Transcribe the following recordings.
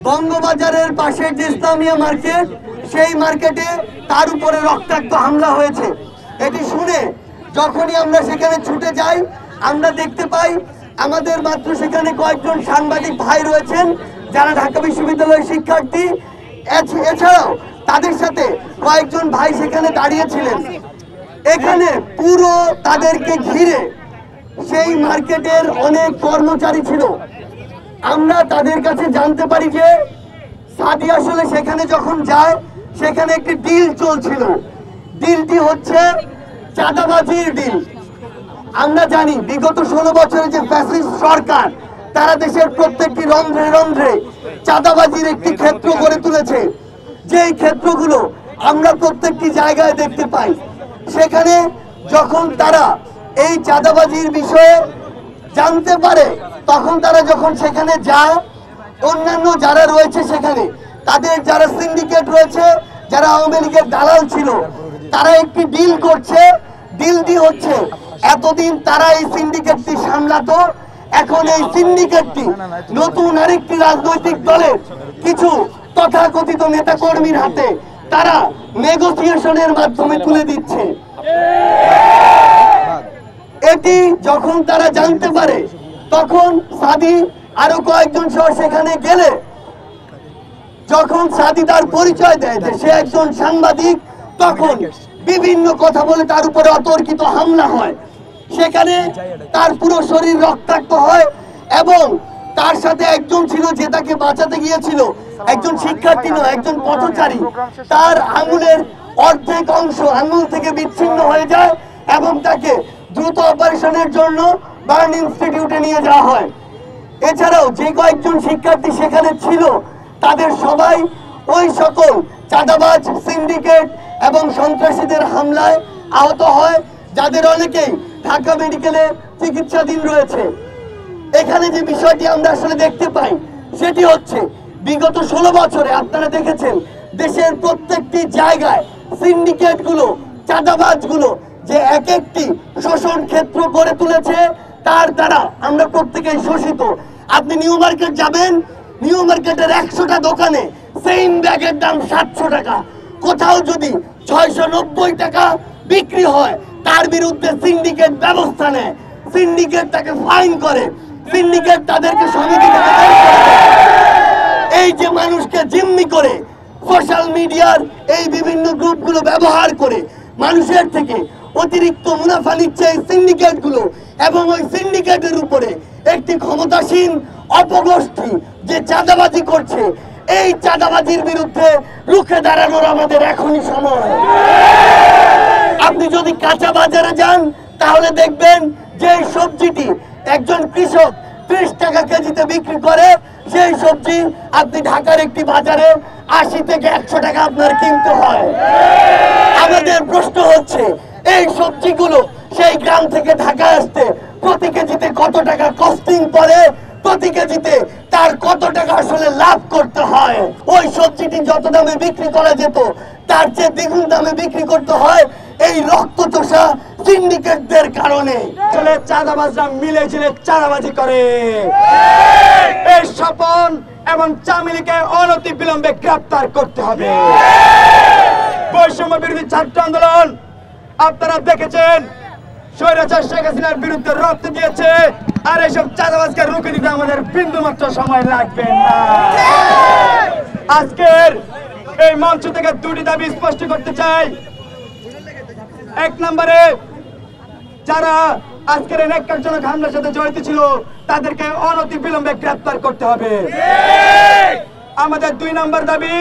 বঙ্গবাজারের পাশে যে ইসলামিয়া মার্কেট, সেই মার্কেটে তার উপরে রক্তাক্ত হামলা হয়েছে। এটি শুনে যখনই আমরা সেখানে ছুটে যাই, আমরা দেখতে পাই আমাদের মাত্র সেখানে কয়েকজন সাংবাদিক ভাই রয়েছেন যারা ঢাকা বিশ্ববিদ্যালয়ের শিক্ষার্থী। এছাড়াও তাদের সাথে কয়েকজন ভাই সেখানে দাঁড়িয়েছিলেন। এখানে পুরো তাদেরকে ঘিরে সেই মার্কেটের অনেক কর্মচারী ছিল। আমরা তাদের কাছে জানতে পারি যে সাদি আসলে সেখানে যখন যায়, সেখানে একটি ডিল চলছিল। ডিলটি হচ্ছে চাঁদাবাজির ডিল। আমরা জানি বিগত 16 বছরের যে ফ্যাসিস্ট সরকার, তারা দেশের প্রত্যেকটি রন্ধ্রে রন্ধ্রে চাঁদাবাজির একটি ক্ষেত্র গড়ে তুলেছে। যেই ক্ষেত্রগুলো আমরা প্রত্যেকটি জায়গায় দেখতে পাই। সেখানে যখন তারা এই চাঁদাবাজির বিষয়ে জানতে পারে, তখন তারা যখন সেখানে যায়, অন্যান্য যারা রয়েছে সেখানে, তাদের যারা সিন্ডিকেট রয়েছে, যারা আওয়ামী লীগের দালাল ছিল, তারা একটি ডিল করছে। ডিলটি হচ্ছে এতদিন তারা এই সিন্ডিকেটটি সামলাতো, এখন এই সিন্ডিকেটটি নতুন আরেকটি রাজনৈতিক দলের কিছু তথাকথিত নেতা কর্মীর হাতে তারা নেগোসিয়েশনের মাধ্যমে তুলে দিচ্ছে। এটি যখন তারা জানতে পারে, তখন সাদি আরো কয়েকজন সহ সেখানে গেলে, যখন সাদি তার পরিচয় দেয় যে সে একজন সাংবাদিক, তখন বিভিন্ন কথা বলে তার উপরে অতর্কিত হামলা হয়। সেখানে তার পুরো শরীর রক্তাক্ত হয় এবং তার সাথে একজন ছিল যে তাকে বাঁচাতে গিয়েছিল, একজন শিক্ষার্থী নয়, একজন পথচারী। তার আঙুলের অর্ধেক অংশ আঙুল থেকে বিচ্ছিন্ন হয়ে যায় এবং তাকে দ্রুত অপারেশনের জন্য বার্ন ইনস্টিটিউটে নিয়ে যাওয়া হয়। এছাড়াও যে কয়েকজন শিক্ষার্থী সেখানে ছিল, তাদের সবাই ওই সকল চাঁদাবাজ, সিন্ডিকেট এবং সন্ত্রাসীদের হামলায় আহত হয়, যাদের অনেকেই ঢাকা মেডিকেলে চিকিৎসাধীন রয়েছে। এখানে যে বিষয়টি আমরা আসলে দেখতে পাই, সেটি হচ্ছে বিগত 16 বছরে আপনারা দেখেছেন দেশের প্রত্যেকটি জায়গায় সিন্ডিকেটগুলো, চাঁদাবাজগুলো যে এক একটি শোষণ ক্ষেত্র গড়ে তুলেছে, তার দ্বারা আমরা প্রত্যেকেই শোষিত। আপনি নিউ মার্কেট যাবেন, নিউ মার্কেটের 100টা দোকানে সেম ব্যাগের দাম 700 টাকা। কোথাও যদি 690 টাকা বিক্রি হয়, তার বিরুদ্ধে সিন্ডিকেট ব্যবস্থা নেয়, সিন্ডিকেট তাকে ফাইন করে, সিন্ডিকেট তাদেরকে সমিতি থেকে বের করে দেয়। এই যে মানুষকে জিম্মি করে সোশ্যাল মিডিয়ার এই বিভিন্ন গ্রুপগুলো ব্যবহার করে মানুষের থেকে অতিরিক্ত মুনাফা নিচ্ছে এই সিন্ডিকেটগুলো, এবং ওই সিন্ডিকেটের উপরে একটি ক্ষমতাসীন অপগোষ্ঠী যে চাঁদাবাজি করছে, এই চাঁদাবাজির বিরুদ্ধে রুখে দাঁড়ানোর আমাদের এখনই সময়। আপনি যদি কাঁচা বাজারে যান, তাহলে দেখবেন যে সবজিটি একজন কৃষক 30 টাকা কেজিতে বিক্রি করে, সেই সবজি আপনি ঢাকার একটি বাজারে 80 থেকে 100 টাকা আপনার কিনতে হয়। আমাদের প্রশ্ন হচ্ছে, এই সবজিগুলো সেই গ্রাম থেকে ঢাকা আসতে প্রতি কেজিতে কত টাকা কস্টিং পড়ে, প্রতি কেজিতে তার কত টাকা আসলে লাভ করতে হয়। ওই সবজিটি যত দামে বিক্রি করা যেত, তার চেয়ে দ্বিগুণ দামে বিক্রি করতে হয় এই রক্তচোষা সিন্ডিকেটদের কারণে। আসলে চাঁদাবাজরা মিলে ঝিলে চাঁদাবাজি করে। এই স্বপন এবং চামিলিকে অনতি বিলম্বে গ্রেফতার করতে হবে। বৈষম্য বিরোধী ছাত্র আন্দোলন আপনারা দেখেছেন স্বৈরাচার শেখ হাসিনার বিরুদ্ধে রক্ত দিয়েছে, আর এইসব চাঁদাবাজকে রুখে দিতে আমাদের বিন্দু মাত্র সময় লাগবে না। আজকের এই মঞ্চ থেকে দুটি দাবি স্পষ্ট করতে চাই। 1 নম্বরে, যারা আজকের এই ন্যাক্কারজনক হামলার সাথে জড়িত ছিল, তাদেরকে অনতি বিলম্বে গ্রেফতার করতে হবে। আমাদের 2 নম্বর দাবি,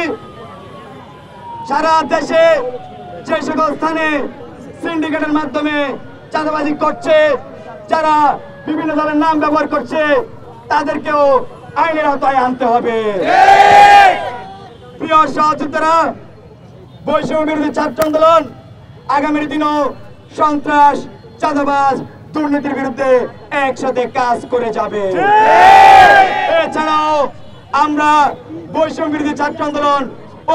সারা দেশে যে সকল স্থানে সিন্ডিকেটের মাধ্যমে চাঁদাবাজি করছে, যারা বিভিন্ন ধরনের নাম ব্যবহার করছে, তাদেরকেও আইনের আওতায় আনতে হবে। প্রিয় সহযোদ্ধারা, বৈষম্য বিরোধী ছাত্র আন্দোলন আগামীর দিনও সন্ত্রাস, চাঁদাবাজ, দুর্নীতির বিরুদ্ধে একসাথে কাজ করে যাবে। এছাড়াও আমরা বৈষম্য বিরোধী ছাত্র আন্দোলন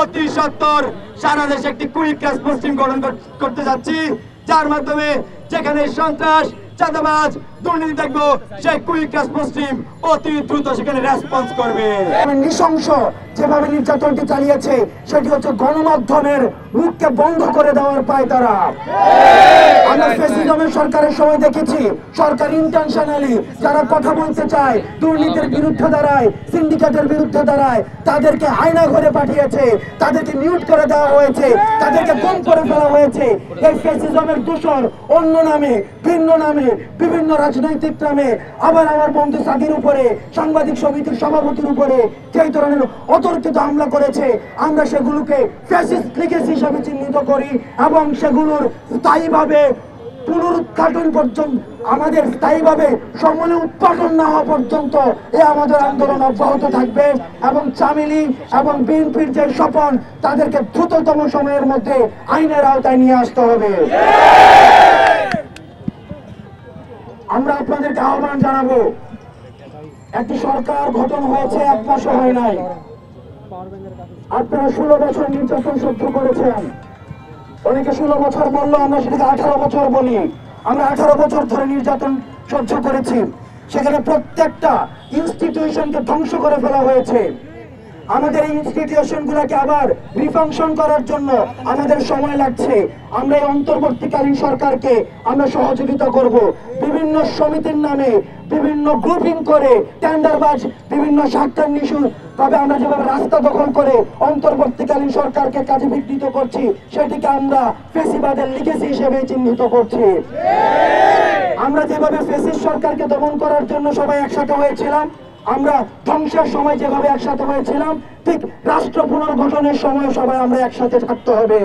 অতি সত্বর সারা দেশে একটি কুইক রেসপন্স টিম গঠন করতে যাচ্ছি, যার মাধ্যমে যেখানে সন্ত্রাস, চাঁদাবাজ, দুর্নীতি দেখবো, সেই কুইক রেসপন্স টিম অতি দ্রুত সেখানে রেসপন্স করবে। নৃশংস যেভাবে নির্যাতনটি চালিয়েছে সেটি হচ্ছে গণমাধ্যমের মুখকে বন্ধ করে দেওয়ার পায় তারা। আমরা ফ্যাসিজমের সরকারের সময় দেখেছি সরকার ইন্টেনশনালি যারা কথা বলতে চায়, দুর্নীতির বিরুদ্ধে দাঁড়ায়, সিন্ডিকেটের বিরুদ্ধে দাঁড়ায়, তাদেরকে আয়না ঘরে পাঠিয়েছে, তাদেরকে মিউট করে দেওয়া হয়েছে, তাদেরকে গুম করে ফেলা হয়েছে। এই ফ্যাসিজমের দূষণ অন্য নামে, ভিন্ন নামে, বিভিন্ন রাজনৈতিক নামে, আবার আমার বন্ধু সাদির উপরে, সাংবাদিক সমিতির সভাপতির উপরে যেই ধরনের অতর্কিত হামলা করেছে, আমরা সেগুলোকে ফ্যাসিস্ট লিগেসি হিসাবে চিহ্নিত করি এবং সেগুলোর স্থায়ীভাবে পুনরুদ্ঘাটন পর্যন্ত, আমাদের স্থায়ীভাবে সমূলে উৎপাদন না হওয়া পর্যন্ত আমাদের আন্দোলন অব্যাহত থাকবে এবং চামিলি এবং বিএনপির যে স্বপন তাদেরকে দ্রুততম সময়ের মধ্যে আইনের আওতায় নিয়ে আসতে হবে। আমরা আপনাদেরকে আহ্বান জানাবো, একটি সরকার গঠন হয়েছে 1 মাসও হয় নাই। আপনারা 16 বছর নির্যাতন সহ্য করেছেন। অনেকে 16 বছর বললো, আমরা সেটাকে 18 বছর বলি। আমরা 18 বছর ধরে নির্যাতন সহ্য করেছি। সেখানে প্রত্যেকটা ইনস্টিটিউশনকে ধ্বংস করে ফেলা হয়েছে। আমাদের এই ইনস্টিটিউশন গুলাকে আবার রিফাংশন করার জন্য আমাদের সময় লাগছে। আমরা এই অন্তর্বর্তীকালীন সরকারকে আমরা সহযোগিতা করব। বিভিন্ন সমিতির নামে বিভিন্ন গ্রুপিং করে টেন্ডারবাজ বিভিন্ন স্বার্থান্বেষী তবে আমরা যেভাবে রাস্তা দখল করে অন্তর্বর্তীকালীন সরকারকে কাজে বিঘ্নিত করছি, সেটিকে আমরা ফ্যাসিবাদের লিগেসি হিসেবে চিহ্নিত করছি। আমরা যেভাবে ফ্যাসিস্ট সরকারকে দমন করার জন্য সবাই একসাথে হয়েছিলাম, আমরা ধ্বংসের সময় যেভাবে একসাথে হয়েছিলাম, ঠিক রাষ্ট্র পুনর্গঠনের সময় সবাই আমরা একসাথে থাকতে হবে।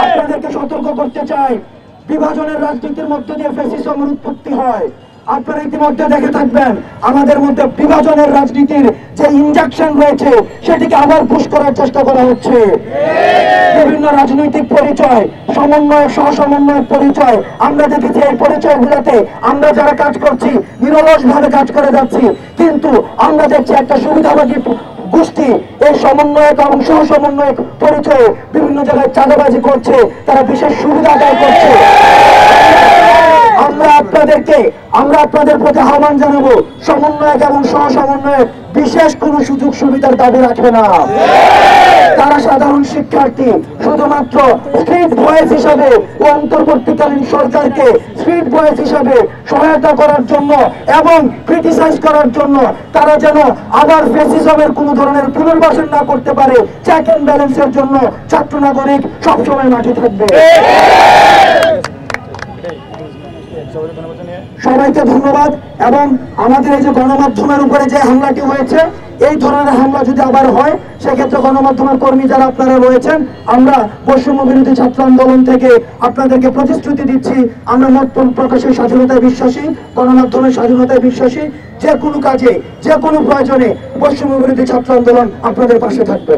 আপনাদেরকে সতর্ক করতে চাই, বিভাজনের রাজনীতির মধ্য দিয়ে ফ্যাসিজমের উৎপত্তি হয়। আপনারা ইতিমধ্যে দেখে থাকবেন আমাদের মধ্যে বিভাজনের রাজনীতির যে ইনজেকশন রয়েছে সেটিকে আবার পুশ করার চেষ্টা করা হচ্ছে। বিভিন্ন রাজনৈতিক পরিচয়, সমন্বয়, সহসমন্বয়ের পরিচয়, আমরা দেখেছি এই পরিচয়গুলোতে আমরা যারা কাজ করছি নিরলসভাবে কাজ করে যাচ্ছি, কিন্তু আমরা দেখছি একটা সুবিধাবাদী গোষ্ঠী এই সমন্বয়ক এবং সহসমন্বয়ক পরিচয়ে বিভিন্ন জায়গায় চাঁদাবাজি করছে, তারা বিশেষ সুবিধা আদায় করছে। আমরা আপনাদের প্রতি আহ্বান জানাবো, সমন্বয়ক এবং সহসমন্বয়ক বিশেষ কোনো সুযোগ সুবিধার দাবি রাখবে না। তারা সাধারণ শিক্ষার্থী, শুধুমাত্র স্ট্রিট ভয়েস হিসাবে ও অন্তর্বর্তীকালীন সরকারকে স্ট্রিট ভয়েস হিসাবে সহায়তা করার জন্য এবং ক্রিটিসাইজ করার জন্য, তারা যেন আবার ফ্যাসিজমের কোন ধরনের পুনর্বাসন না করতে পারে, চেক এন্ড ব্যালেন্সের জন্য ছাত্র নাগরিক সবসময় মাঠে থাকবে। সবাইকে ধন্যবাদ। এবং আমাদের এই যে গণমাধ্যমের উপরে যে হামলাটি হয়েছে, এই ধরনের হামলা যদি আবার হয়, সেক্ষেত্রে গণমাধ্যমের কর্মী যারা আপনারা রয়েছেন, আমরা বৈষম্য বিরোধী ছাত্র আন্দোলন থেকে আপনাদেরকে প্রতিশ্রুতি দিচ্ছি, আমরা মত প্রকাশের স্বাধীনতায় বিশ্বাসী, গণমাধ্যমের স্বাধীনতায় বিশ্বাসী। যে কোনো কাজে, যে কোনো প্রয়োজনে বৈষম্য বিরোধী ছাত্র আন্দোলন আপনাদের পাশে থাকবে।